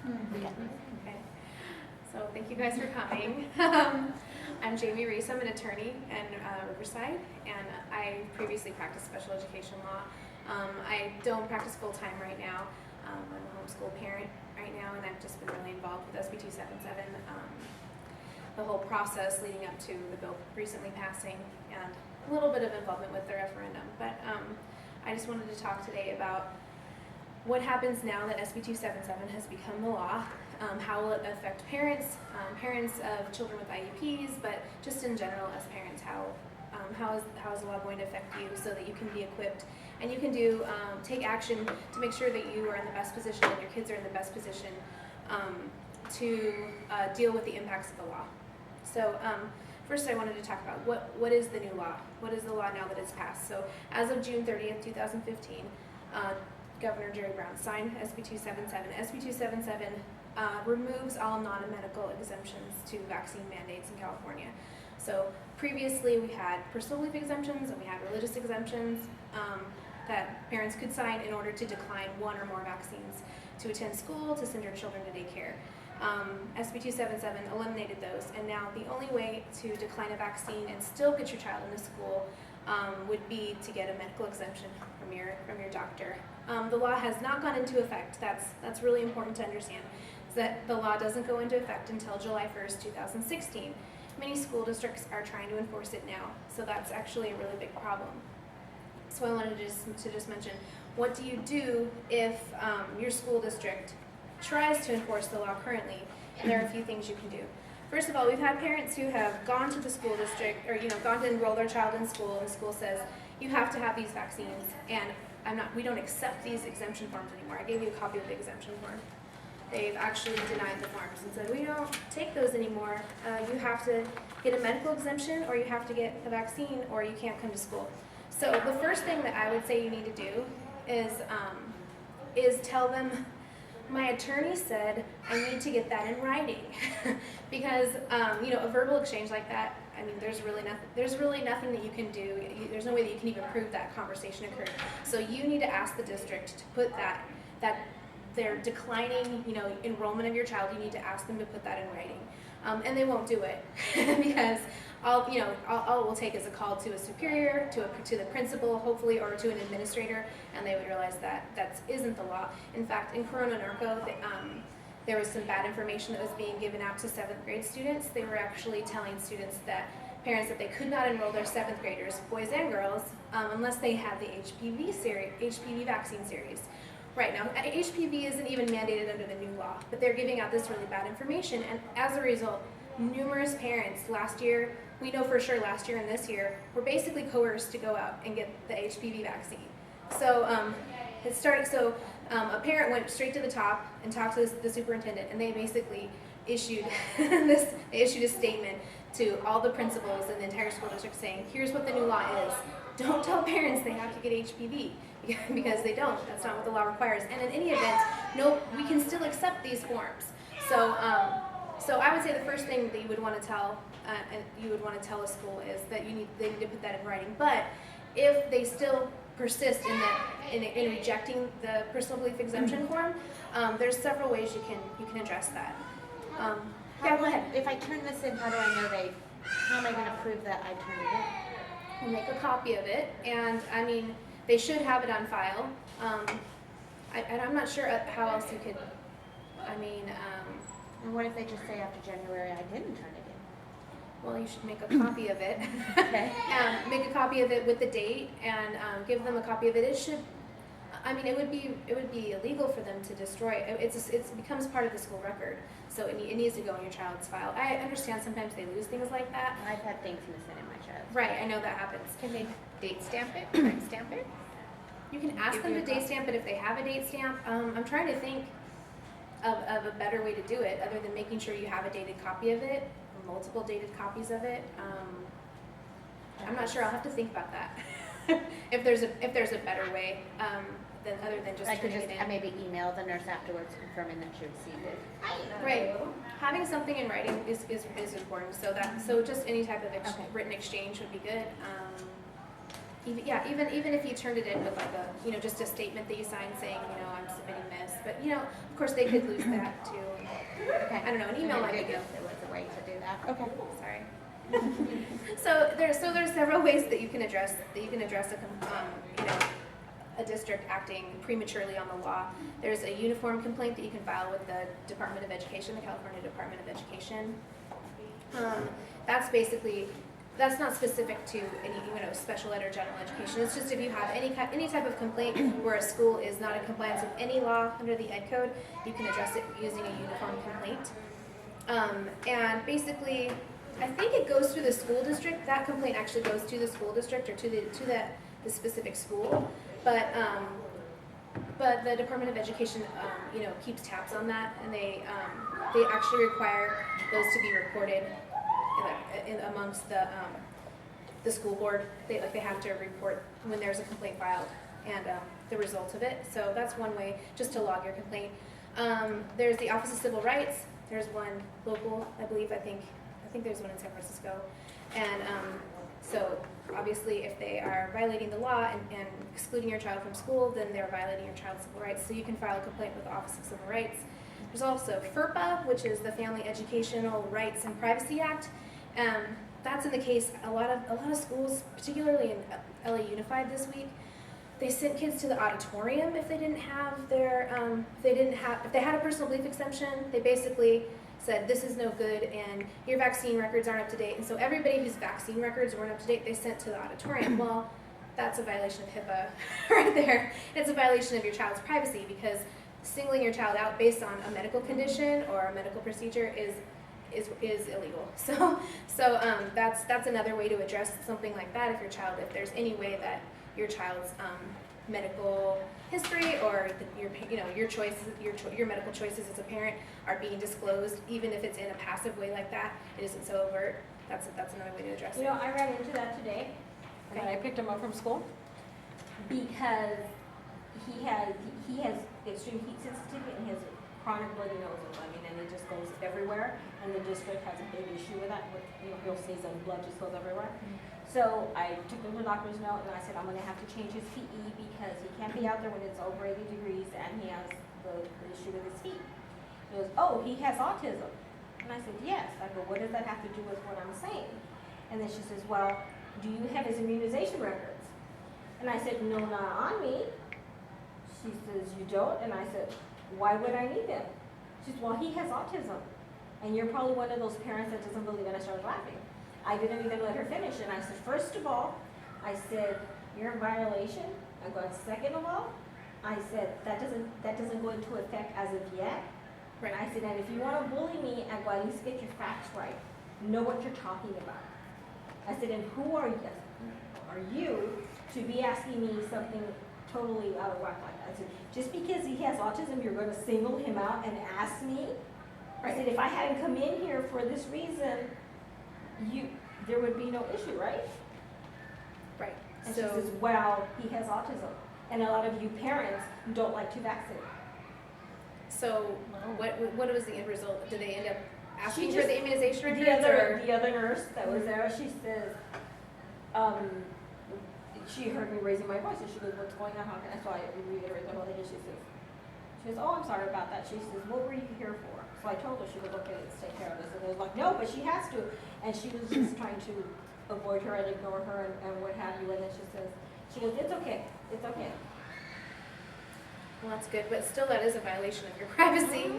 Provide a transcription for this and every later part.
Okay. So thank you guys for coming. I'm Jaime Ries. I'm an attorney in Riverside, and I previously practiced special education law. I don't practice full-time right now. I'm a homeschool parent right now, and I've just been really involved with SB 277, the whole process leading up to the bill recently passing, and a little bit of involvement with the referendum. But I just wanted to talk today about what happens now that SB 277 has become the law. How will it affect parents, parents of children with IEPs, but just in general as parents, how is the law going to affect you so that you can be equipped and you can take action to make sure that you are in the best position and your kids are in the best position to deal with the impacts of the law. So first I wanted to talk about what is the new law? What is the law now that it's passed? So as of June 30th, 2015, Governor Jerry Brown signed SB 277. SB 277 removes all non-medical exemptions to vaccine mandates in California. So previously we had personal belief exemptions and we had religious exemptions that parents could sign in order to decline one or more vaccines to attend school, to send your children to daycare. SB 277 eliminated those, and now the only way to decline a vaccine and still get your child into school would be to get a medical exemption from your doctor. The law has not gone into effect. That's really important to understand. Is that the law doesn't go into effect until July 1st, 2016. Many school districts are trying to enforce it now, so that's actually a really big problem. So I wanted to just mention, what do you do if your school district tries to enforce the law currently? And there are a few things you can do. First of all, we've had parents who have gone to the school district, or gone to enroll their child in school, and the school says, you have to have these vaccines, and we don't accept these exemption forms anymore. I gave you a copy of the exemption form. They've actually denied the forms and said, we don't take those anymore. You have to get a medical exemption, or you have to get a vaccine, or you can't come to school. So the first thing that I would say you need to do is tell them, my attorney said I need to get that in writing. Because a verbal exchange like that, I mean, there's really nothing that you can do. There's no way that you can even prove that conversation occurred. So you need to ask the district to put that they're declining, enrollment of your child. You need to ask them to put that in writing, and they won't do it because all it will take is a call to a superior, to the principal, hopefully, or to an administrator, and they would realize that isn't the law. In fact, in Corona Norco, there was some bad information that was being given out to 7th grade students. They were actually telling parents that they could not enroll their 7th graders, boys and girls, unless they had the HPV vaccine series. Right now, HPV isn't even mandated under the new law, but they're giving out this really bad information, and as a result, numerous parents last year, we know for sure last year and this year, were basically coerced to go out and get the HPV vaccine. So a parent went straight to the top and talked to the superintendent, and they basically issued a statement to all the principals in the entire school district saying, here's what the new law is. Don't tell parents they have to get HPV, because they don't. That's not what the law requires. And in any event, no, we can still accept these forms. So I would say the first thing that you would want to tell a school is that they need to put that in writing. But if they still persist in rejecting the personal belief exemption form, there's several ways you can address that. Yeah, go ahead. If I turn this in, how do I know how am I going to prove that I turned it in? We'll make a copy of it, and I mean, they should have it on file. And I'm not sure how else you could, And what if they just say after January I didn't turn it in? well, you should make a copy of it. Okay. Make a copy of it with the date, and give them a copy of it. It would be illegal for them to destroy it. It becomes part of the school record, so it needs to go in your child's file. I understand sometimes they lose things like that. I've had things missing in my child's. Right, I know that happens. Can they date stamp it, time stamp it? You can ask them to date stamp it if they have a date stamp. I'm trying to think of a better way to do it other than making sure you have a dated copy of it, or multiple dated copies of it. I'm not sure. I'll have to think about that. if there's a better way other than just I could turning just it in. maybe email the nurse afterwards confirming that she received it. Right. Having something in writing is important. So just any type of written exchange would be good. Even if you turned it in with just a statement that you signed saying, I'm submitting this, But you know, of course, they could lose that too. Okay. I don't know. An email might be good. There was a way to do that. Okay. Sorry. So there's several ways that you can address you know, a district acting prematurely on the law. There's a uniform complaint that you can file with the Department of Education, the California Department of Education. That's not specific to any, you know, special ed or general education. It's just if you have any type of complaint where a school is not in compliance with any law under the Ed Code, you can address it using a uniform complaint. And basically, I think it goes through the school district. That complaint actually goes to the school district or to the specific school. But the Department of Education, you know, keeps tabs on that, and they actually require those to be recorded amongst the school board. They have to report when there's a complaint filed and the result of it. So that's one way, just to log your complaint. There's the Office of Civil Rights. There's one local, I believe. I think there's one in San Francisco. And so obviously, if they are violating the law and excluding your child from school, then they're violating your child's civil rights. So you can file a complaint with the Office of Civil Rights. There's also FERPA, which is the Family Educational Rights and Privacy Act. That's in the case, a lot of schools, particularly in LA Unified this week, they sent kids to the auditorium if they didn't have their, if they had a personal belief exemption. They basically said, this is no good and your vaccine records aren't up to date. And so everybody whose vaccine records weren't up to date, they sent to the auditorium. Well, that's a violation of HIPAA right there. It's a violation of your child's privacy, because singling your child out based on a medical condition or a medical procedure is illegal. So that's another way to address something like that. If there's any way that your child's medical history or your medical choices as a parent are being disclosed, even if it's in a passive way like that, it isn't so overt. That's another way to address it. You know, I ran into that today when I picked him up from school, because he has extreme heat sensitivity and he has chronic bloody noses. I mean, and it just goes everywhere. And the district has a big issue with that. You'll see some blood just goes everywhere. So I took him to the doctor's note and I said, I'm going to have to change his PE because he can't be out there when it's over 80 degrees and he has the issue with his feet. He goes, oh, he has autism. And I said, yes. I go, what does that have to do with what I'm saying? And then she says, well, do you have his immunization records? And I said, no, not on me. She says, you don't? And I said, why would I need them? She says, well, he has autism. And you're probably one of those parents that doesn't believe it. I started laughing. I didn't even let her finish. And I said, first of all, I said, you're in violation. I go, second of all, I said, that doesn't go into effect as of yet. Right. I said, and if you want to bully me, I go, at least get your facts right. Know what you're talking about. I said, and who are you to be asking me something totally out of whack like that? I said, just because he has autism, you're going to single him out and ask me? I said, if I hadn't come in here for this reason, there would be no issue, right? Right. And she says, well, he has autism. And a lot of you parents don't like to vaccinate. So what was the end result? Did they end up asking She for the just- immunization records? The other nurse that was there, she says, she heard me raising my voice and she goes, what's going on? And so I reiterated the whole thing and she says, oh, I'm sorry about that. She says, what were you here for? So I told her, she goes, okay, let's take care of this. And they was like, no, but she has to. And she was just trying to avoid her and ignore her and what have you. And then she goes, it's okay, it's okay. Well, that's good, but still, that is a violation of your privacy.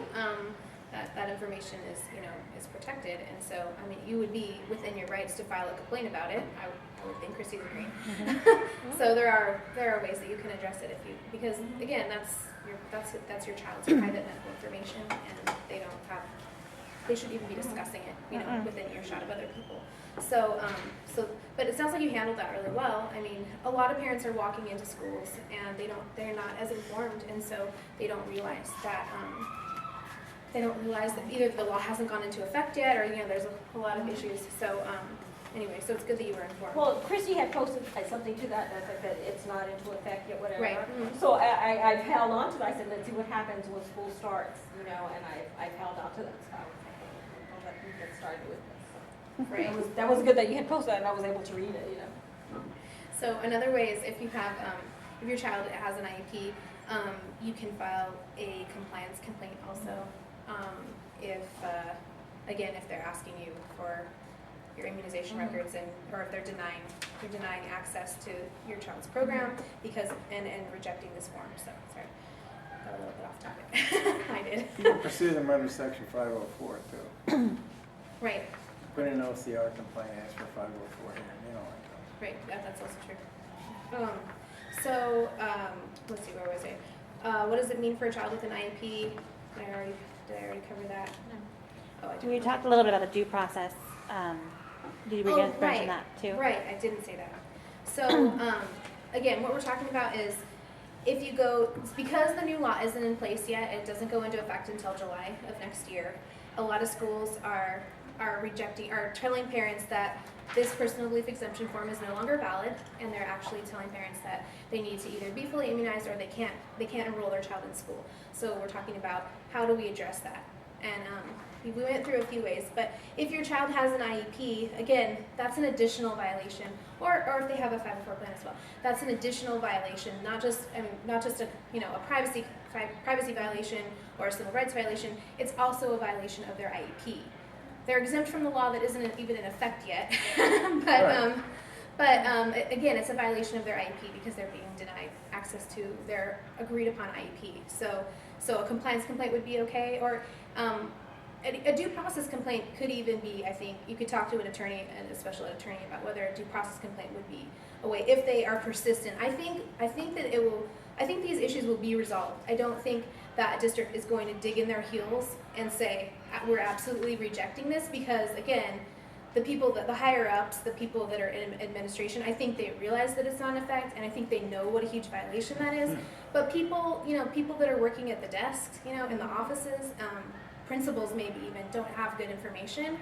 That information is protected, and so I mean, you would be within your rights to file a complaint about it. I would think Chrissy's agreeing. So there are ways that you can address it because again, that's your child's private medical information, and they shouldn't even be discussing it, within earshot of other people. So but it sounds like you handled that really well. I mean, a lot of parents are walking into schools and they're not as informed, and so they don't realize that either the law hasn't gone into effect yet, or there's a lot of issues. So anyway, so it's good that you were informed. Well, Christy had posted something to that effect that it's not into effect yet, whatever. Right. Mm-hmm. So I've held on to that. I said, let's see what happens when school starts, and I've held on to that. So I'll let you get started with this. So. Right. That was good that you had posted that and I was able to read it, So another way is if you have, if your child has an IEP, You can file a compliance complaint also, if, again, if they're asking you for your immunization records or if they're denying access to your child's program because, and rejecting this form, so, sorry, got a little bit off topic. I did. You can pursue them under section 504 too. Right, Put in an OCR complaint, ask for 504 here, you know, like that. right, that's also true. Let's see, where was I? What does it mean for a child with an IEP? Did I already cover that? No. Oh, I did. We talked a little bit about the due process. Did we Oh, mention that too? Right, I didn't say that. So, again, what we're talking about is if you go, because the new law isn't in place yet, it doesn't go into effect until July of next year. A lot of schools are telling parents that this personal belief exemption form is no longer valid, and they're actually telling parents that they need to either be fully immunized or they can't enroll their child in school. So we're talking about how do we address that? And we went through a few ways, but if your child has an IEP, again, that's an additional violation, or if they have a 504 plan as well, that's an additional violation, not just a a privacy violation or a civil rights violation. It's also a violation of their IEP. They're exempt from the law that isn't even in effect yet, again, it's a violation of their IEP because they're being denied access to their agreed upon IEP. So a compliance complaint would be okay, or a due process complaint could even be, I think, you could talk to an attorney and a special ed attorney about whether a due process complaint would be a way if they are persistent. I think these issues will be resolved. I don't think that a district is going to dig in their heels and say, we're absolutely rejecting this, because again, the higher ups, the people that are in administration, I think they realize that it's not in effect, and I think they know what a huge violation that is. But people that are working at the desks, in the offices, principals maybe even don't have good information.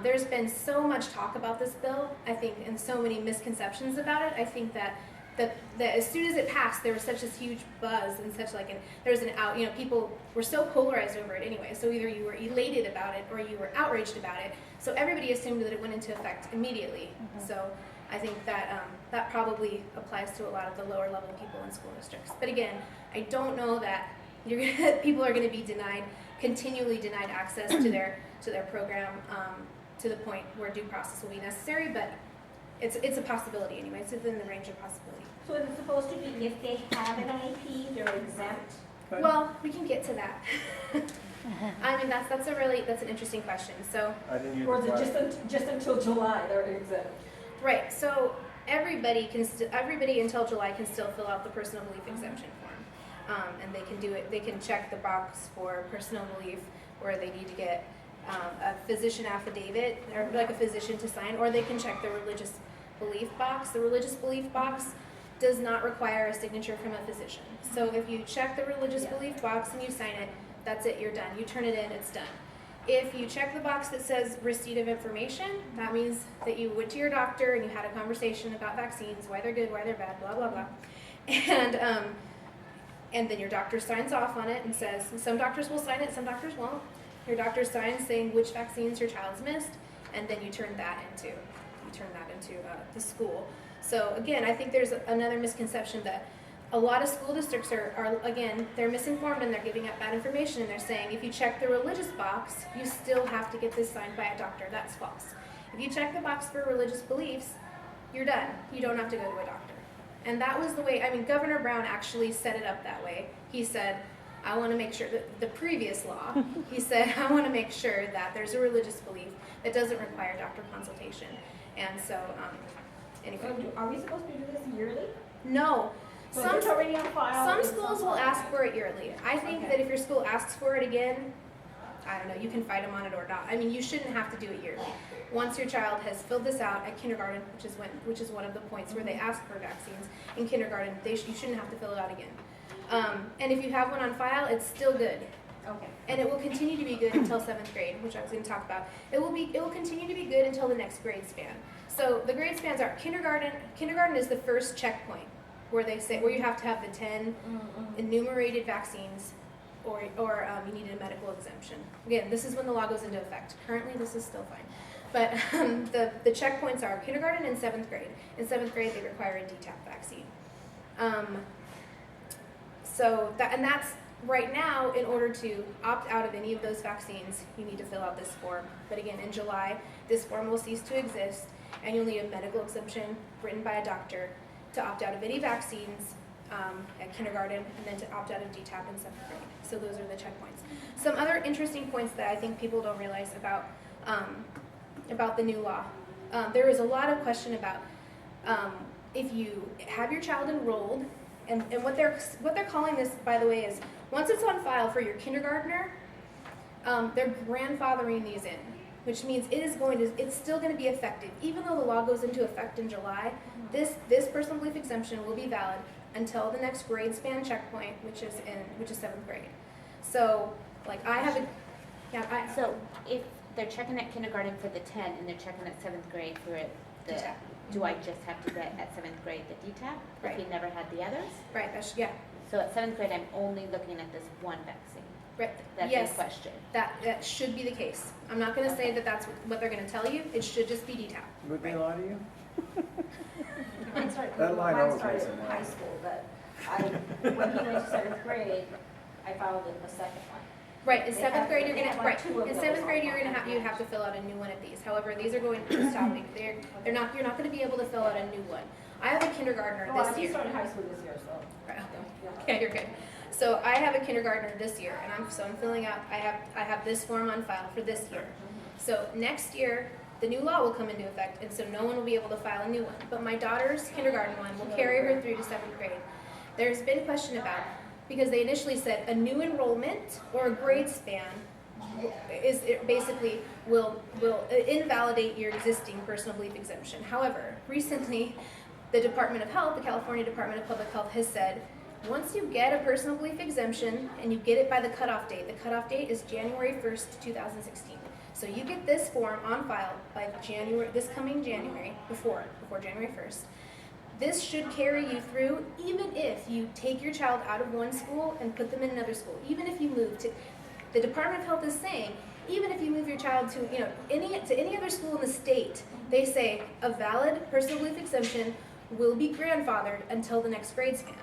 There's been so much talk about this bill, I think, and so many misconceptions about it. I think that as soon as it passed, there was such this huge buzz and people were so polarized over it anyway. So either you were elated about it or you were outraged about it. So everybody assumed that it went into effect immediately. So I think that that probably applies to a lot of the lower level people in school districts. But again, I don't know that people are going to be continually denied access to their program to the point where due process will be necessary. But it's a possibility anyway. It's within the range of possibility. So is it supposed to be if they have an IEP, they're exempt? Well, we can get to that. I mean, that's an interesting question. So, I didn't use Or the is it just until July they're exempt? right. So everybody until July can still fill out the personal belief exemption form, and they can do it. They can check the box for personal belief, where they need to get a physician affidavit or like a physician to sign, or they can check the religious belief box. The religious belief box does not require a signature from a physician. So if you check the religious belief box and you sign it, that's it, you're done. You turn it in, it's done. If you check the box that says receipt of information, that means that you went to your doctor and you had a conversation about vaccines, why they're good, why they're bad, blah, blah, blah. And then your doctor signs off on it and says, some doctors will sign it, some doctors won't. Your doctor signs saying which vaccines your child's missed, and then you turn that into the school. So again, I think there's another misconception that a lot of school districts are again, they're misinformed and they're giving out bad information, and they're saying if you check the religious box, you still have to get this signed by a doctor. That's false. If you check the box for religious beliefs, you're done. You don't have to go to a doctor. And that was the way, Governor Brown actually set it up that way. He said, I want to make sure that the previous law, he said, I want to make sure that there's a religious belief that doesn't require doctor consultation. And so, anyway. So are we supposed to do this yearly? No. So it's already on file? Some it's schools on will file. ask for it yearly. I think that if your school asks for it again, I don't know, you can fight them on it or not. You shouldn't have to do it yearly. Once your child has filled this out at kindergarten, which is one of the points where they ask for vaccines in kindergarten, you shouldn't have to fill it out again. And if you have one on file, it's still good. Okay. And it will continue to be good until 7th grade, which I was going to talk about. It will continue to be good until the next grade span. So the grade spans are kindergarten. Kindergarten is the first checkpoint where you have to have the 10 enumerated vaccines, or you need a medical exemption. Again, this is when the law goes into effect. Currently, this is still fine. But the checkpoints are kindergarten and 7th grade. In 7th grade, they require a DTaP vaccine. So that's right now, in order to opt out of any of those vaccines, you need to fill out this form. But again, in July, this form will cease to exist, and you'll need a medical exemption written by a doctor to opt out of any vaccines at kindergarten, and then to opt out of DTaP in 7th grade. So those are the checkpoints. Some other interesting points that I think people don't realize about the new law. There is a lot of question about if you have your child enrolled, and what they're calling this, by the way, is once it's on file for your kindergartner, they're grandfathering these in, which means it's still going to be effective, even though the law goes into effect in July. This personal belief exemption will be valid until the next grade span checkpoint, which is 7th grade. So, like So if they're checking at kindergarten for the 10 and they're checking at 7th grade for the, DTaP. do I just have to get at 7th grade the DTaP? Right. If he never had the others? Right, So at 7th grade, I'm only looking at this one vaccine. right. That's Yes, in question. that should be the case. I'm not going to say that that's what they're going to tell you. It should just be DTaP. Would they lie to you? Mine started, That line mine always started makes in it high mad. school, but when he went to 7th grade, I followed the second one. Right, in They 7th have- grade, you're they gonna, have right, like 2 of in those 7th grade, on you're gonna one you'd have to fill out a new one of these. However, these are going to stop, you're not gonna be able to fill out a new one. I have a kindergartner Oh, I this just year. started high school this year, so. Right, yeah. okay, you're good. So I have a kindergartner this year, and I'm filling out, I have this form on file for this year. So next year, the new law will come into effect, and so no one will be able to file a new one. But my daughter's kindergarten one will carry her through to 7th grade. There's been question about, because they initially said a new enrollment or a grade span basically will invalidate your existing personal belief exemption. However, recently, the Department of Health, the California Department of Public Health, has said, once you get a personal belief exemption and you get it by the cutoff date is January 1st, 2016. So you get this form on file by this coming January, before January 1st. This should carry you through, even if you take your child out of one school and put them in another school. Even if you move to, the Department of Health is saying, even if you move your child to any other school in the state, they say a valid personal belief exemption will be grandfathered until the next grade span.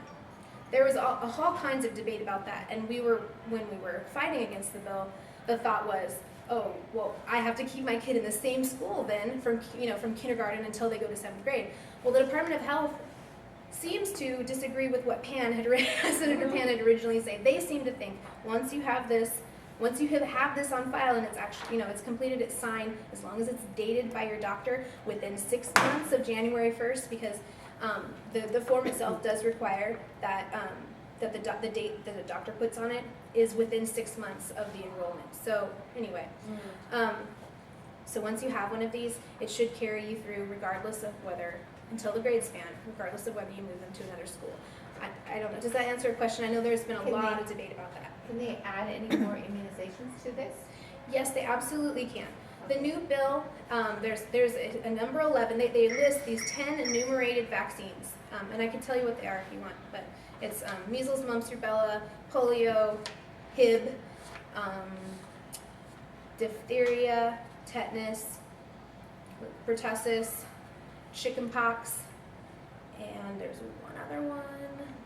There was all kinds of debate about that, and when we were fighting against the bill, the thought was, oh, well, I have to keep my kid in the same school then from kindergarten until they go to 7th grade. Well, the Department of Health seems to disagree with what Senator Pan had originally said. They seem to think once you have this on file and it's actually, it's completed, it's signed, as long as it's dated by your doctor within 6 months of January 1st, because the form itself does require that the date that the doctor puts on it is within 6 months of the enrollment. So anyway, so once you have one of these, it should carry you through regardless of until the grade span, regardless of whether you move them to another school. I don't know, does that answer your question? I know there's been a lot of debate about that. Can they add any more immunizations to this? Yes, they absolutely can. The new bill, there's a number 11, they list these 10 enumerated vaccines, and I can tell you what they are if you want, but it's measles, mumps, rubella, polio, Hib, diphtheria, tetanus, pertussis, chickenpox, and there's one other one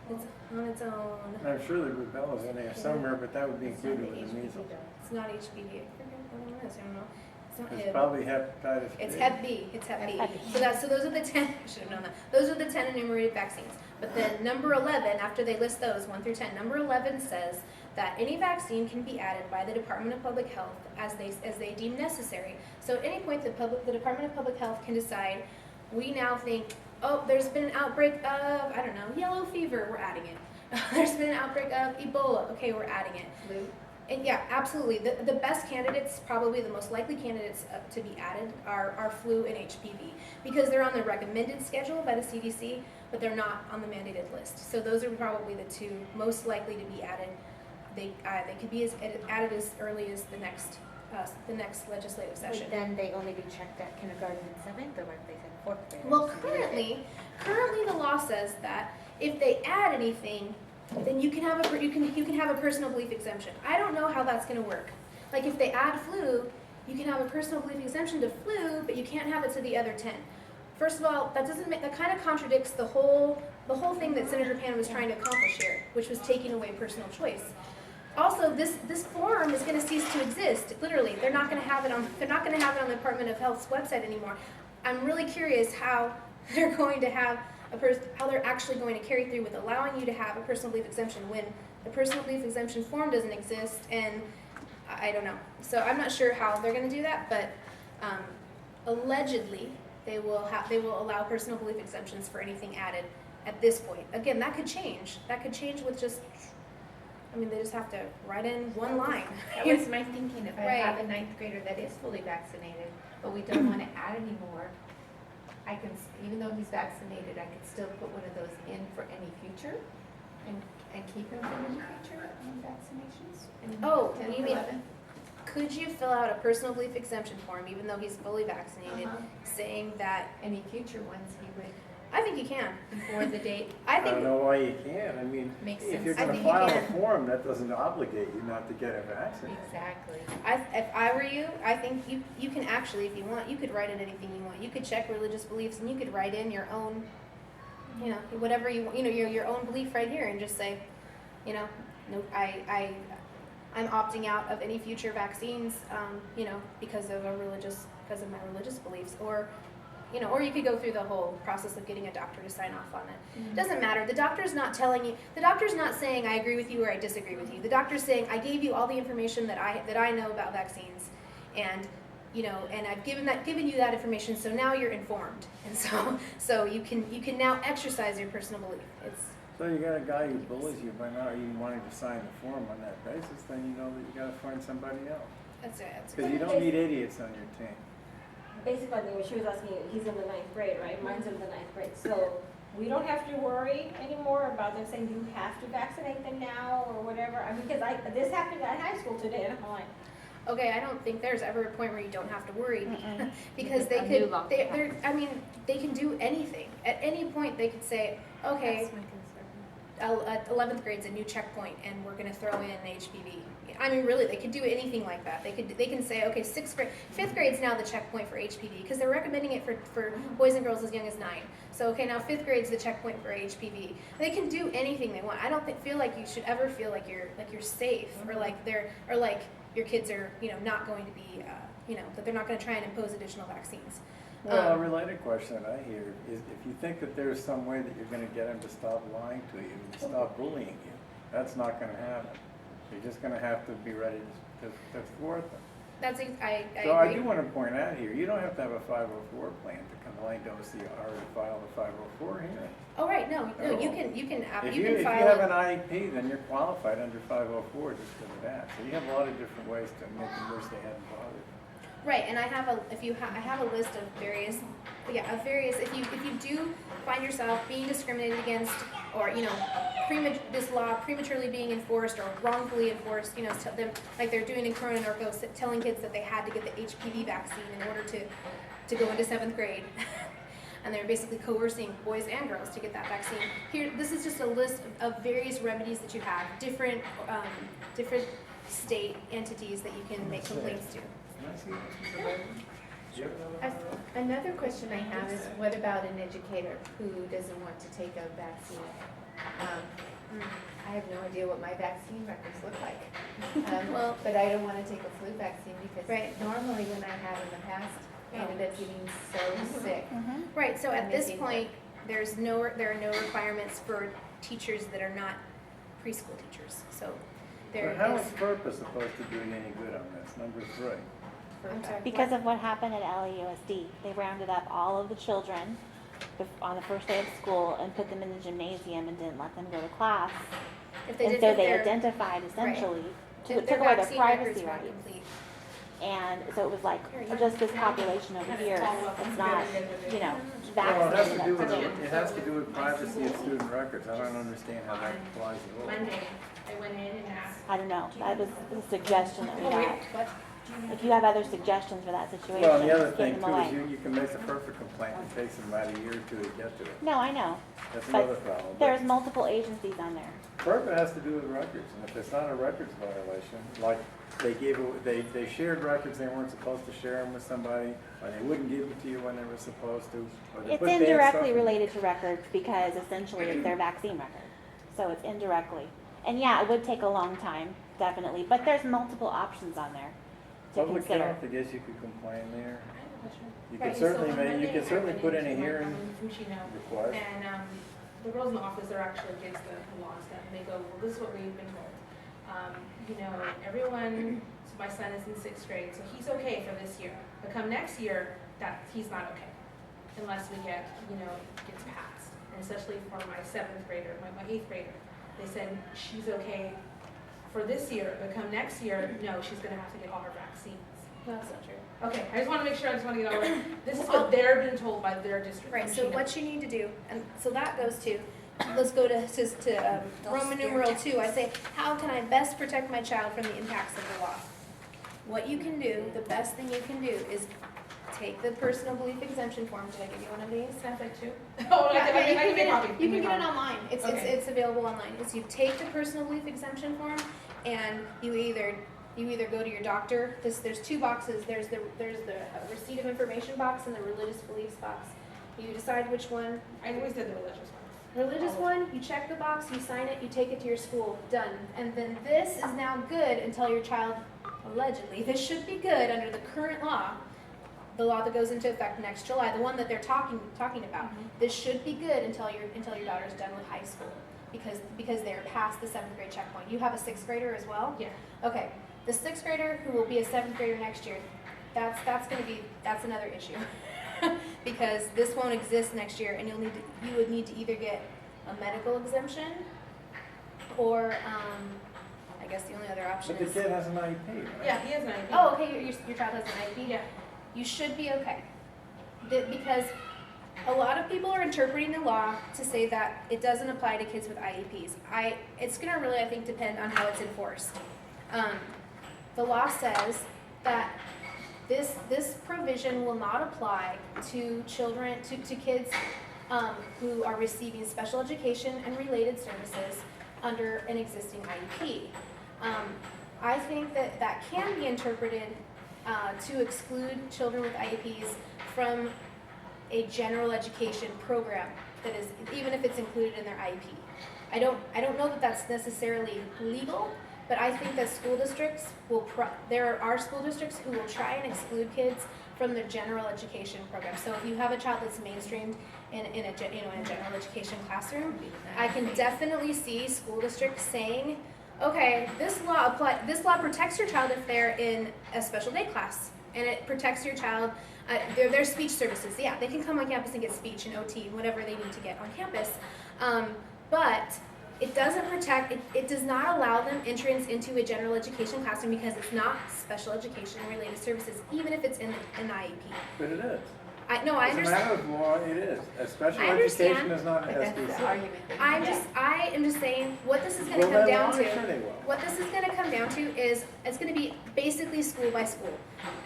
that's on its own. I'm sure the rubella's in there somewhere, but that would be included with the measles. It's not HPV. I don't know. It's not It's Hib. probably hepatitis B. It's Hep B. It's Hep B. Hep B. So those are the 10. I should have known that. Those are the 10 enumerated vaccines. But then number 11, after they list those 1 through 10, number 11 says that any vaccine can be added by the Department of Public Health as they deem necessary. So at any point, the Department of Public Health can decide, we now think, oh, there's been an outbreak of, I don't know, yellow fever, we're adding it. There's been an outbreak of Ebola, okay, we're adding it. Flu? And yeah, absolutely. The best candidates, probably the most likely candidates to be added are flu and HPV, because they're on the recommended schedule by the CDC, but they're not on the mandated list. So those are probably the two most likely to be added. They could be added as early as the next legislative session. Would then they only be checked at kindergarten and 7th, or if they said 4th grade? Well, currently the law says that if they add anything, then you can have a personal belief exemption. I don't know how that's going to work. Like if they add flu, you can have a personal belief exemption to flu, but you can't have it to the other 10. First of all, that kind of contradicts the whole the whole thing that Senator Pan was trying to accomplish here, which was taking away personal choice. Also, this form is going to cease to exist. Literally, they're not going to have it on. They're not going to have it on the Department of Health's website anymore. I'm really curious how they're going to have how they're actually going to carry through with allowing you to have a personal belief exemption when the personal belief exemption form doesn't exist, and I don't know. So I'm not sure how they're going to do that, but allegedly they will allow personal belief exemptions for anything added at this point. Again, that could change. That could change with just. I mean, they just have to write in one line. That was my thinking, if I Right. have a 9th grader that is fully vaccinated, but we don't want to add any more, I can, even though he's vaccinated, I could still put one of those in for any future and keep him for any future vaccinations. in Oh, 10th, you mean- 11th. Could you fill out a personal belief exemption form, even though he's fully vaccinated, Uh-huh. saying that, Any future ones he would, I think you can. before the date, I I don't think, know why you can't. I mean, Makes if sense. you're I gonna think you file a can. form, that doesn't obligate you not to get a vaccine. exactly. if I were you, I think you can actually, if you want, you could write in anything you want. You could check religious beliefs and you could write in your own, you know, whatever you want, you know, your own belief right here and just say, you know, no, I'm opting out of any future vaccines, you know, because of my religious beliefs, or, you know, or you could go through the whole process of getting a doctor to sign off on it. It doesn't matter. The doctor's not telling you. The doctor's not saying I agree with you or I disagree with you. The doctor's saying I gave you all the information that I know about vaccines, and you know, and I've given you that information, so now you're informed, and so you can now exercise your personal belief. So you got a guy who bullies you by not even wanting to sign the form on that basis, then you know that you gotta find somebody else. That's it. That's Because you don't need idiots on your team. Basically, what she was asking, he's in the 9th grade, right? Mine's in the 9th grade. So we don't have to worry anymore about them saying you have to vaccinate them now or whatever. I mean, because this happened at high school today, and I'm like, Okay, I don't think there's ever a point where you don't have to worry Mm-mm. because they A new could. law. I mean, they can do anything. At any point, they could say, okay, That's my concern. 11th grade's a new checkpoint, and we're going to throw in HPV. I mean, really, they could do anything like that. They can say, okay, 5th grade's now the checkpoint for HPV because they're recommending it for boys and girls as young as 9. So okay, now 5th grade's the checkpoint for HPV. They can do anything they want. I don't feel like you should ever feel like you're safe or like your kids are, you know, not going to be, you know, that they're not going to try and impose additional vaccines. Well, a related question that I hear is if you think that there's some way that you're gonna get them to stop lying to you, to stop bullying you, that's not gonna happen. You're just gonna have to be ready to thwart them. I So I agree. do wanna point out here, you don't have to have a 504 plan to complain to OCR or file a 504 hearing. Oh right, no, you Oh. can If you you can file have it. an IEP, then you're qualified under 504 just because of that. So you have a lot of different ways to make them wish they hadn't bothered. Right, and I have I have a list of various, if you do find yourself being discriminated against, or you know, this law prematurely being enforced or wrongfully enforced, you know, tell them like they're doing in Corona Norco, telling kids that they had to get the HPV vaccine in order to go into 7th grade. And they're basically coercing boys and girls to get that vaccine. Here, this is just a list of various remedies that you have, different state entities that you can make complaints to. Can I see this, Mr. Bailey? Do you have another one? Another question I have is, what about an educator who doesn't want to take a vaccine? I have no idea what my vaccine records look like. Well- But I don't want to take a flu vaccine because Right. normally when I have in the past, I ended up getting so sick. Right, so at And this missing point, there are no requirements for teachers that are not preschool teachers. So there But how is. is FERPA supposed to do you any good on this? Number 3. I'm sorry. Because of what happened at LAUSD. They rounded up all of the children on the first day of school and put them in the gymnasium and didn't let them go to class. If they And did so if they their- identified essentially, if took their away their vaccine records privacy weren't rights. complete. And so it was like, just this population over here, it's not, you know, Well, it has to do vaccinated. with, That's it has to do with privacy of student records. I don't understand how that applies at all. Monday, I went in and asked. I don't know, that was the suggestion that we got. What? if you have other suggestions for that situation, Well, and the other just thing give too them is away. you can make a perfect complaint, it takes them about a year or two to get to it. No, I know. That's But another problem. There's multiple agencies on there. FERPA has to do with records, and if it's not a records violation, like they shared records, they weren't supposed to share them with somebody, or they wouldn't give it to you when they were supposed to, or they It's put bad stuff indirectly in. related to records because essentially it's their vaccine record. So it's indirectly. And yeah, it would take a long time, definitely, but there's multiple options on there to Public consider. health, I guess you could complain there. You Right, could so certainly on make, you Monday, could certainly I put in went a into hearing Fushino, request. and the girls in the office are actually against the law stuff, and they go, well, this is what we've been told. You know, everyone, so my son is in 6th grade, so he's okay for this year, but come next year, he's not okay, unless we get, you know, gets passed. And especially for my 7th grader, my 8th grader, they said she's okay for this year, but come next year, no, she's gonna have to get all her vaccines. No, that's not true. Okay, I just wanna make sure, I just wanna get all right. This is what they're being told by their district. Right, so Fushino. what you need to do, and so that goes to, let's go to Roman numeral 2. I say, how can I best protect my child from the impacts of the law? What you can do, the best thing you can do is take the personal belief exemption form. Did I give you one of these? Sounds like two. Oh, Yeah, I you can can make a copy. get it, you can get it online. Okay. It's available online. It's you take the personal belief exemption form and you either go to your doctor. There's 2 boxes. There's the receipt of information box and the religious beliefs box. You decide which one. I always did the religious one. Religious one, you check the box, you sign it, you take it to your school, done. And then this is now good until your child, allegedly, this should be good under the current law, the law that goes into effect next July, the one that they're talking about. This should be good until your daughter's done with high school, because they're past the 7th grade checkpoint. You have a 6th grader as well? Yeah. Okay, the 6th grader who will be a 7th grader next year, that's another issue. Because this won't exist next year, and you would need to either get a medical exemption, or I guess the only other option But the is. kid has an IEP, right? Yeah, he has an idea. Oh, okay, your child has an IEP? Yeah. You should be okay. Because a lot of people are interpreting the law to say that it doesn't apply to kids with IEPs. It's gonna really, I think, depend on how it's enforced. The law says that this provision will not apply to children, to kids who are receiving special education and related services under an existing IEP. I think that can be interpreted to exclude children with IEPs from a general education program that is, even if it's included in their IEP. I don't know that that's necessarily legal, but I think that school districts there are school districts who will try and exclude kids from their general education program. So if you have a child that's mainstreamed in a general education classroom, I can definitely see school districts saying, okay, this law protects your child if they're in a special day class, and it protects your child. Their speech services, yeah, they can come on campus and get speech and OT and whatever they need to get on campus, but it doesn't protect. It does not allow them entrance into a general education classroom because it's not special education related services, even if it's in an IEP. But it is. I As a understand. matter of law, it is. A special I understand. education is not an But that's the SBC. argument. I am just saying what this is going to Will come they down will? to. Sure they will. What this is going to come down to is it's going to be basically school by school.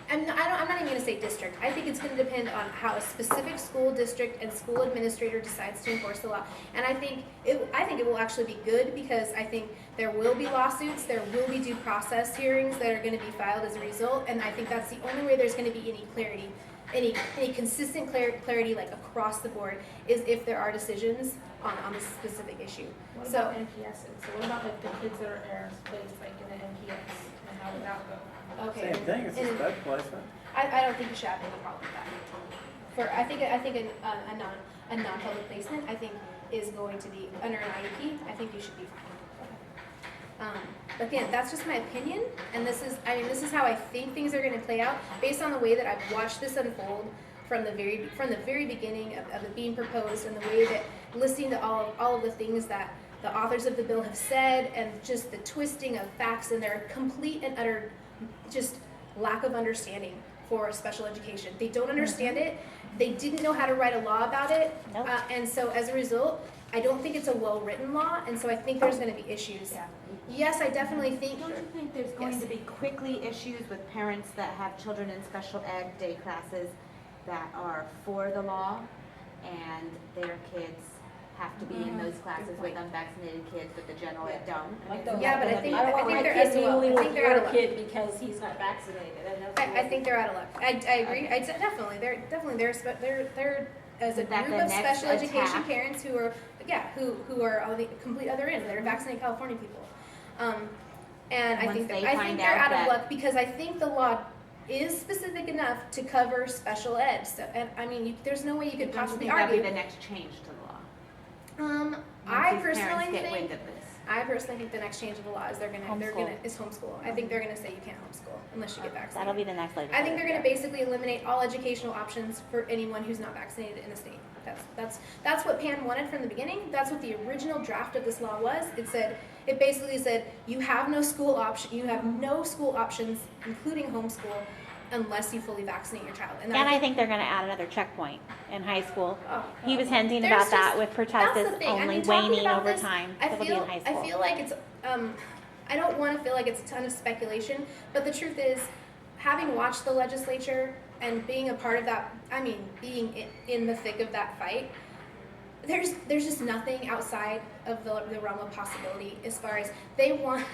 I'm not even going to say district. I think it's going to depend on how a specific school district and school administrator decides to enforce the law. And I think it will actually be good because I think there will be lawsuits, there will be due process hearings that are going to be filed as a result, and I think that's the only way there's going to be any clarity. Any consistent clarity like across the board is if there are decisions on this specific issue. What So- about NPSs? So what about like the kids that are placed like in an NPS, and how would that go? Okay. Same thing, it's a And sped placement. I don't think you should have any problem with that. I think a non-public placement I think is going to be under an IEP. I think you should be fine. Again, that's just my opinion, and this is how I think things are going to play out based on the way that I've watched this unfold from the very beginning of it being proposed, and the way that listening to all of the things that the authors of the bill have said, and just the twisting of facts and their complete and utter just lack of understanding for special education. They don't understand it. They didn't know how to write a law about it, Nope. and so as a result, I don't think it's a well-written law, and so I think there's gonna be issues. Yeah. Yes, I definitely think, Don't you think there's going Yes. to be quickly issues with parents that have children in special ed day classes that are for the law and their kids have to be in those classes with unvaccinated kids, but the general ed don't? I mean, isn't Yeah, that but I gonna think- be- I don't want I think my they're kid SOL. mingling I with think they're out your of luck. kid because he's not vaccinated. I think they're out of luck. I agree. I definitely, they're as a Isn't that group the of next special education attack? parents who are on the complete other end. They're vaccinated California people. And I Once think they I find think they're out out of that- luck because I think the law is specific enough to cover special ed. So, and I mean, there's no way you could Don't you possibly think that'd be argue. the next change to the law? I Once these parents personally get wind think of this. I personally think the next change of the law is Homeschool. is homeschool. I think they're gonna say you can't homeschool unless you get vaccinated. That'll be the next legislative. I think they're going to basically eliminate all educational options for anyone who's not vaccinated in the state. That's what Pan wanted from the beginning. That's what the original draft of this law was. It basically said you have no school option, you have no school options, including homeschool, unless you fully vaccinate your child. And I think they're gonna add another checkpoint in high school. Oh. He was hinting There's about that just- with that's pertussis the thing. I only mean, talking waning about over this, time. I It'll be in high school. feel like it's I don't want to feel like it's a ton of speculation, but the truth is, having watched the legislature and being a part of that, I mean, being in the thick of that fight, there's just nothing outside of the realm of possibility as far as they want.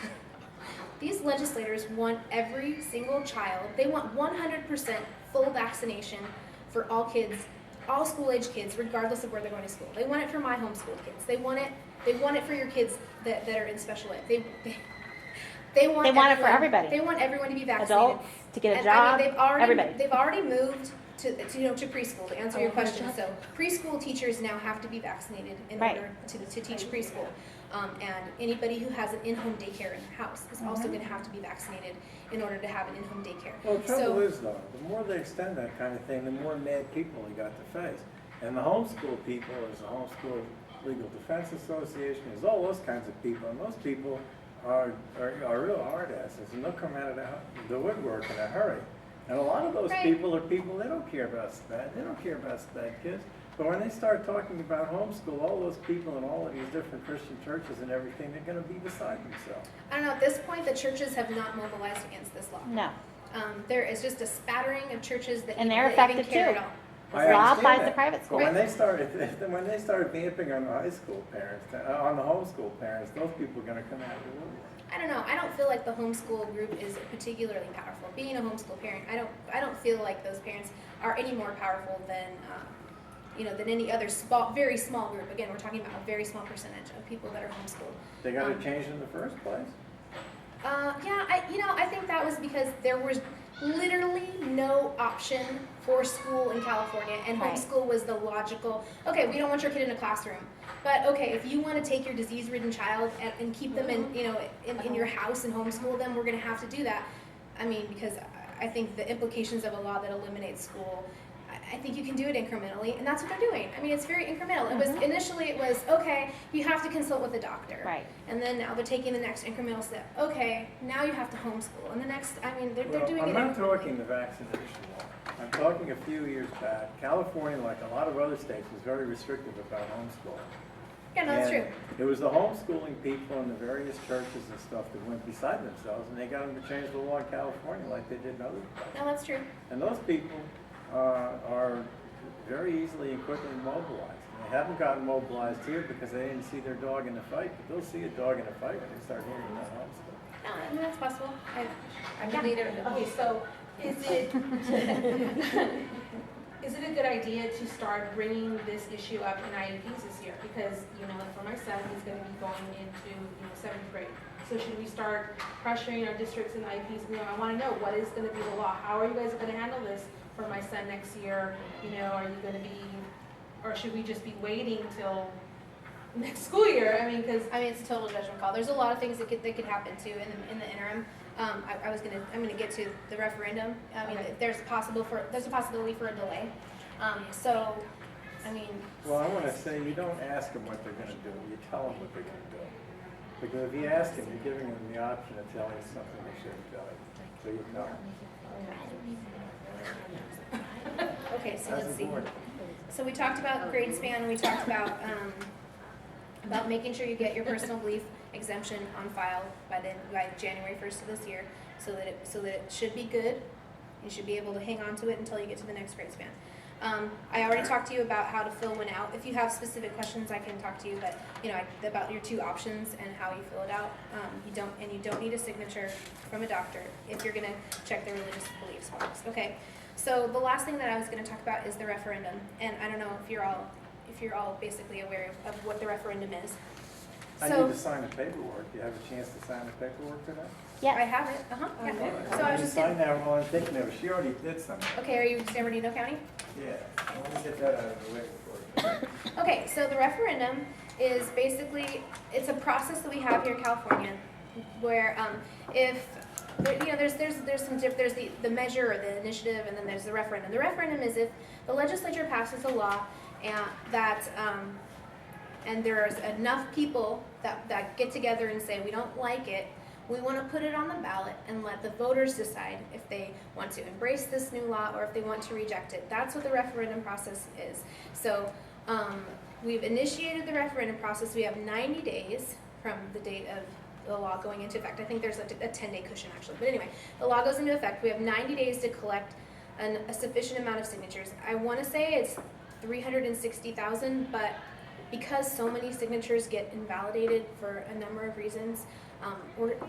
These legislators want every single child. They want 100% full vaccination for all kids, all school-age kids, regardless of where they're going to school. They want it for my homeschool kids. They want it for your kids that are in special ed. They want it for everybody. They want everyone to be vaccinated. Adults, to get a And, job, I mean, everybody. they've already moved to preschool, to answer your question. So preschool teachers now have to be vaccinated in Right. order to teach preschool. And anybody who has an in-home daycare in their house is also going to have to be vaccinated in order to have an in-home daycare. Well, the trouble is though, the more they extend that kind of thing, the more mad people they got to face. And the homeschool people, there's the Homeschool Legal Defense Association, there's all those kinds of people, and those people are real hard asses, and they'll come out of the woodwork in a hurry. And a lot of those Right. people are people, they don't care about SPED, they don't care about SPED kids. But when they start talking about homeschool, all those people in all of these different Christian churches and everything, they're gonna be beside themselves. I don't know, at this point, the churches have not mobilized against this law. No, There is just a spattering of churches that And even, they're that even affected care too. at all. this I law understand applies to that. private But schools. when they start vamping on the high school parents, on the homeschool parents, those people are gonna come out of the woodwork. I don't know. I don't feel like the homeschool group is particularly powerful. Being a homeschool parent, I don't feel like those parents are any more powerful than than any other very small group. Again, we're talking about a very small percentage of people that are homeschooled. They gotta change in the first place. I think that was because there was literally no option for school in California, and Right. homeschool was the logical. Okay, we don't want your kid in a classroom, but okay, if you want to take your disease-ridden child and keep them in your house and homeschool them, we're going to have to do that. I mean, because I think the implications of a law that eliminates school, I think you can do it incrementally, and that's what they're doing. I mean, it's very incremental. It was initially okay, you have to consult with a doctor. Right. And then now they're taking the next incremental step. Okay, now you have to homeschool. And the next, I mean, they're Well, doing I'm it. not talking the vaccination law. I'm talking a few years back. California, like a lot of other states, was very restrictive about homeschooling. Yeah, no, that's And true. it was the homeschooling people in the various churches and stuff that went beside themselves, and they got them to change the law in California like they did in other places. No, that's true. And those people are very easily and quickly mobilized. And they haven't gotten mobilized here because they didn't see their dog in the fight, but they'll see a dog in a fight when they start hearing about homeschool. No, I mean, that's possible. I'm the leader of the Okay, so is it a good idea to start bringing this issue up in IEPs this year? Because, like for my son, he's gonna be going into, 7th grade. So should we start pressuring our districts and IEPs? I wanna know, what is gonna be the law? How are you guys gonna handle this for my son next year? Are you gonna be, or should we just be waiting till next school year? I mean, it's a total judgment call. There's a lot of things that could happen too in the interim. I'm gonna get to the referendum. I mean, there's a possibility for a delay. Well, I want to say, you don't ask them what they're going to do, you tell them what they're going to do. Because if you ask them, you're giving them the option of telling you something they shouldn't tell you. So you tell them. Okay, so That's let's see. important. So we talked about grade span. We talked about about making sure you get your personal belief exemption on file by January 1st of this year, so that it should be good. You should be able to hang on to it until you get to the next grade span. I already talked to you about how to fill one out. If you have specific questions, I can talk to you, but about your 2 options and how you fill it out. You don't need a signature from a doctor if you're going to check their religious beliefs box. Okay. So the last thing that I was going to talk about is the referendum, and I don't know if you're all basically aware of what the referendum is. I need to sign the paperwork. Do you have a chance to sign the paperwork today? Yeah, I have it. Yeah. All right. So I was just sign that while I'm thinking of it. She already did something. Okay. Are you San Bernardino County? Yeah, I want to get that out of the way before. Okay, so the referendum is basically, it's a process that we have here in California where if, there's the measure or the initiative, and then there's the referendum. The referendum is if the legislature passes a law and there's enough people that get together and say, we don't like it, we want to put it on the ballot and let the voters decide if they want to embrace this new law or if they want to reject it. That's what the referendum process is. So we've initiated the referendum process. We have 90 days from the date of the law going into effect. I think there's a 10-day cushion actually. But anyway, the law goes into effect. We have 90 days to collect a sufficient amount of signatures. I want to say it's 360,000, but because so many signatures get invalidated for a number of reasons,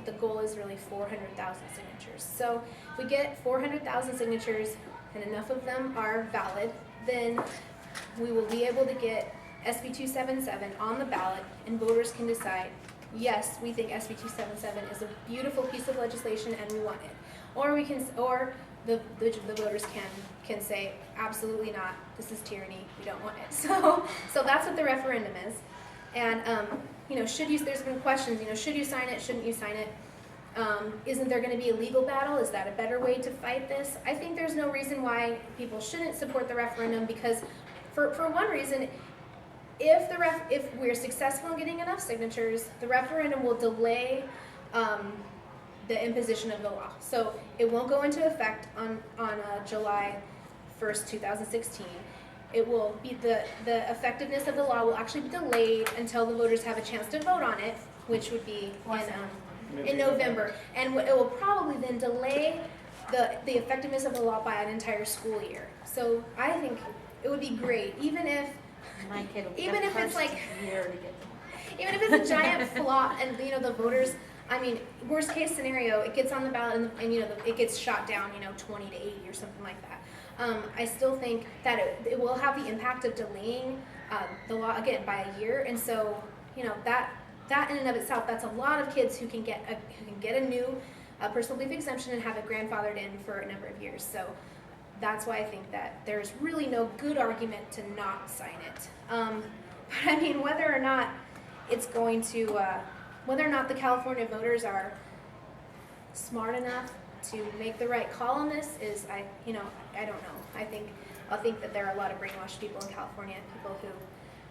the goal is really 400,000 signatures. So if we get 400,000 signatures and enough of them are valid, then we will be able to get SB 277 on the ballot, and voters can decide, yes, we think SB 277 is a beautiful piece of legislation and we want it. Or the voters can say, absolutely not, this is tyranny, we don't want it. So that's what the referendum is. And there's been questions, should you sign it, shouldn't you sign it? Isn't there going to be a legal battle? Is that a better way to fight this? I think there's no reason why people shouldn't support the referendum, because for one reason, if we're successful in getting enough signatures, the referendum will delay the imposition of the law. So it won't go into effect on July 1st, 2016. It will be the effectiveness of the law will actually be delayed until the voters have a chance to vote on it, which would be in November. And it will probably then delay the effectiveness of the law by an entire school year. So I think it would be great, even if it's like, even if it's a giant flaw and the voters, worst case scenario, it gets on the ballot and it gets shot down 20 to 80 or something like that. I still think that it will have the impact of delaying the law again by a year, and so that in and of itself, that's a lot of kids who can get a new personal belief exemption and have it grandfathered in for a number of years. So that's why I think that there's really no good argument to not sign it. But whether or not it's going to, whether or not the California voters are smart enough to make the right call on this is, I don't know. I think that there are a lot of brainwashed people in California,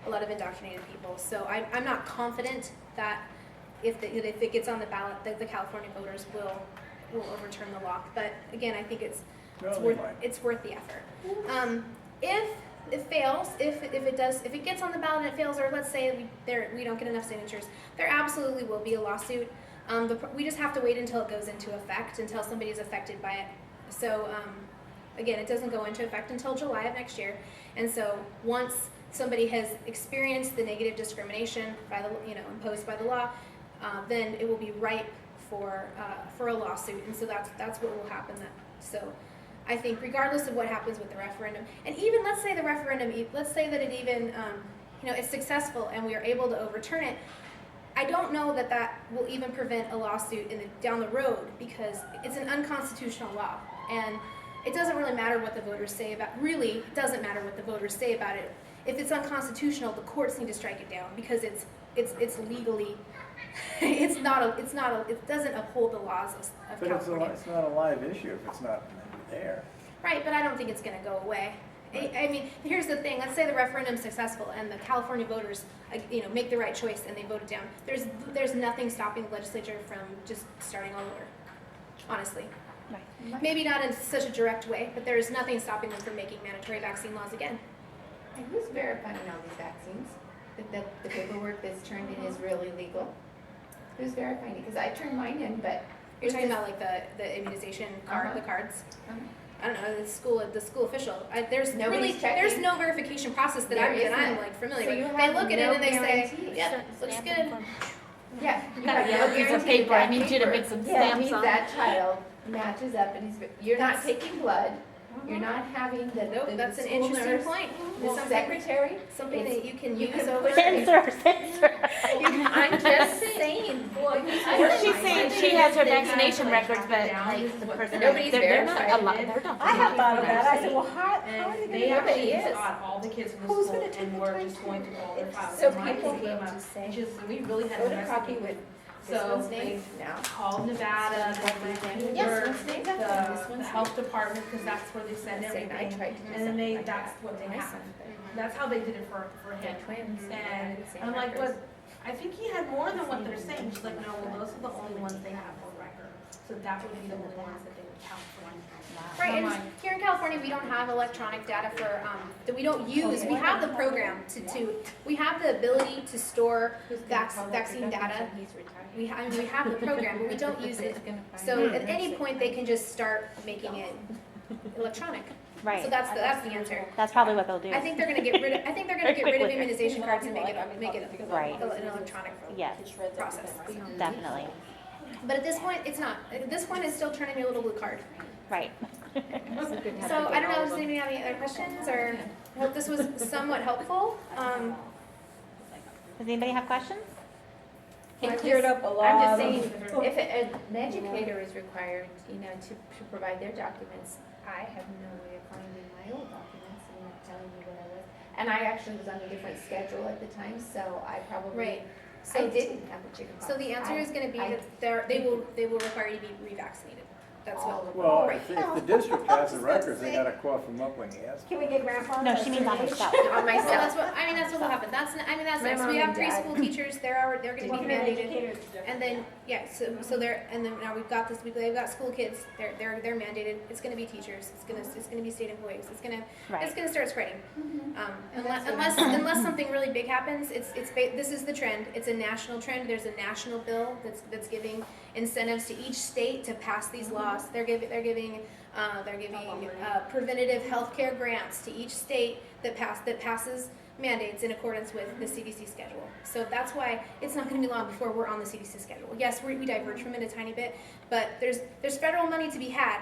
a lot of indoctrinated people. So I'm not confident that if it gets on the ballot, that the California voters will overturn the law. But again, I think it's worth the effort. If it fails, if it gets on the ballot and it fails, or let's say we don't get enough signatures, there absolutely will be a lawsuit. We just have to wait until it goes into effect, until somebody is affected by it. So again, it doesn't go into effect until July of next year. And so once somebody has experienced the negative discrimination imposed by the law, then it will be ripe for a lawsuit. And so that's what will happen. So I think regardless of what happens with the referendum, and even let's say that it even it's successful and we are able to overturn it, I don't know that will even prevent a lawsuit down the road, because it's an unconstitutional law, and it doesn't really matter what the voters say about. Really, it doesn't matter what the voters say about it. If it's unconstitutional, the courts need to strike it down, because it's legally. It doesn't uphold the laws of California. But it's not a live issue if it's not there. Right, but I don't think it's going to go away. Here's the thing. Let's say the referendum's successful and the California voters, make the right choice and they vote it down. There's nothing stopping the legislature from just starting all over. Honestly. Right. Maybe not in such a direct way, but there's nothing stopping them from making mandatory vaccine laws again. And who's verifying all these vaccines? that the paperwork that's turned in is really legal? Who's verifying it? Because I turned mine in, but. You're talking about like the immunization card, Uh-huh. the cards? Uh-huh. I don't know, the school official. There's Nobody's really, checking. there's no verification process that There I'm isn't. like familiar So with. you They have look at it no and they say, guarantee. yeah, looks good. Yeah. you Got have a no yellow piece of guarantee paper, I that need you to paper make some Yeah, stamps means on it. that child matches up and you're not taking blood, you're not having the, Nope, the that's an school interesting nurse, point. the It's something, secretary. something that you can you use can over. push Censor. I'm just saying. Well, she's saying she has her vaccination records, but like the person, Nobody's they're not, verified. they're not. I have thought of that, I said, well, how are And they they gonna? Nobody actually is. got all the kids in the Who's school gonna take and the we're time just to- going through all their files. So And mine people came need up, to say, which is, we really had to photocopy investigate. with this So one's they name now. called Nevada, they Yes, were one's name's up there, this the one's health department, because that's where they send Saying I everything. tried to do And then something they, like that's that. what they My have. son. That's how they did it for They're him. twins. And Same I'm like, records. but I think he had more than what they're saying. She's like, no, well, those are the only ones they have on record. So that would be the only ones that they would count for. Right, I'm and like, here in California, we don't have electronic data for, that we don't use. We have the program we have the ability to store vaccine data. We have the program, but we don't use it. So at any point, they can just start making it electronic. Right. So that's the answer. That's probably what they'll do. I think they're gonna get rid of, Quickly. immunization cards and make it Right. an electronic Yes, process. definitely. But at this point, it's not. At this point, it's still turning me a little blue card. Right. So I don't know, does anybody have any other questions, or I hope this was somewhat helpful. Does anybody have questions? It cleared up a lot. I'm just of- saying, if an educator is required, to provide their documents, I have no way of finding my old documents and not telling you what I was. And I actually was on a different schedule at the time, so I probably, Right. I didn't have the chicken pox. So the answer is gonna be I- that they will require you to be revaccinated. That's what. Well, Right. if the district has the records, they gotta cough them up when you ask. Can we get grandpa? No, she means on herself. On Well, myself. that's what will happen. That's My next. mom We have and dad. preschool teachers. They're gonna be mandated. Educators. And then, yeah, so they're, and then now we've got this, they've got school kids, they're mandated, it's gonna be teachers, it's gonna be state employees, it's Right. gonna start spreading. And that's what Unless something really big happens, this is the trend, it's a national trend, there's a national bill that's giving incentives to each state to pass these laws. They're giving preventative healthcare grants to each state that passes mandates in accordance with the CDC schedule. So that's why it's not going to be long before we're on the CDC schedule. Yes, we diverge from it a tiny bit, but there's federal money to be had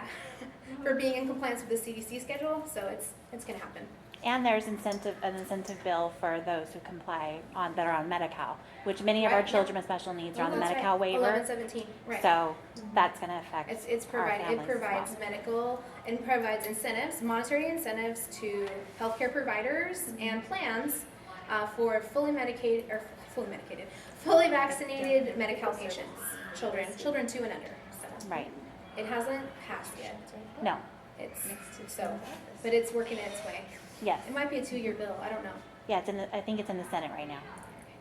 for being in compliance with the CDC schedule, so it's going to happen. And there's an incentive bill for those who comply that are on Medi-Cal, which many of our Right, yeah. children with special needs are on the That's Medi-Cal right. waiver. 1117, right. So that's gonna affect It our provides families as well. medical and provides incentives, monetary incentives to healthcare providers and plans for fully vaccinated Medi-Cal patients, children 2 and under. So Right. it hasn't passed yet. No. But it's working its way. Yes. It might be a 2-year bill. I don't know. Yeah, I think it's in the Senate right now.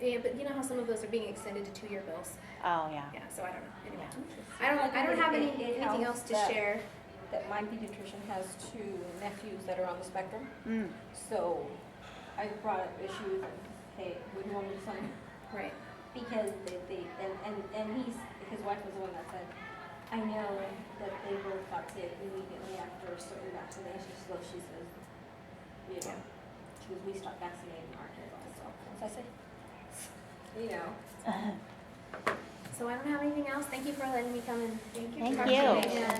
Yeah, but you know how some of those are being extended to 2-year bills. Oh, yeah. Yeah, so I don't know. Anyway, I don't have anything else to share. That my pediatrician has 2 nephews that are on the spectrum. Mm. So I brought up issues and, hey, what do you want me to sign? Right. Because and his wife was the one that said, I know that they both got sick immediately after a certain vaccination, so she says, you know, we stopped vaccinating our kids also. So I said, you know. So I don't have anything else. Thank you for letting me come in. Thank Talk to you. again.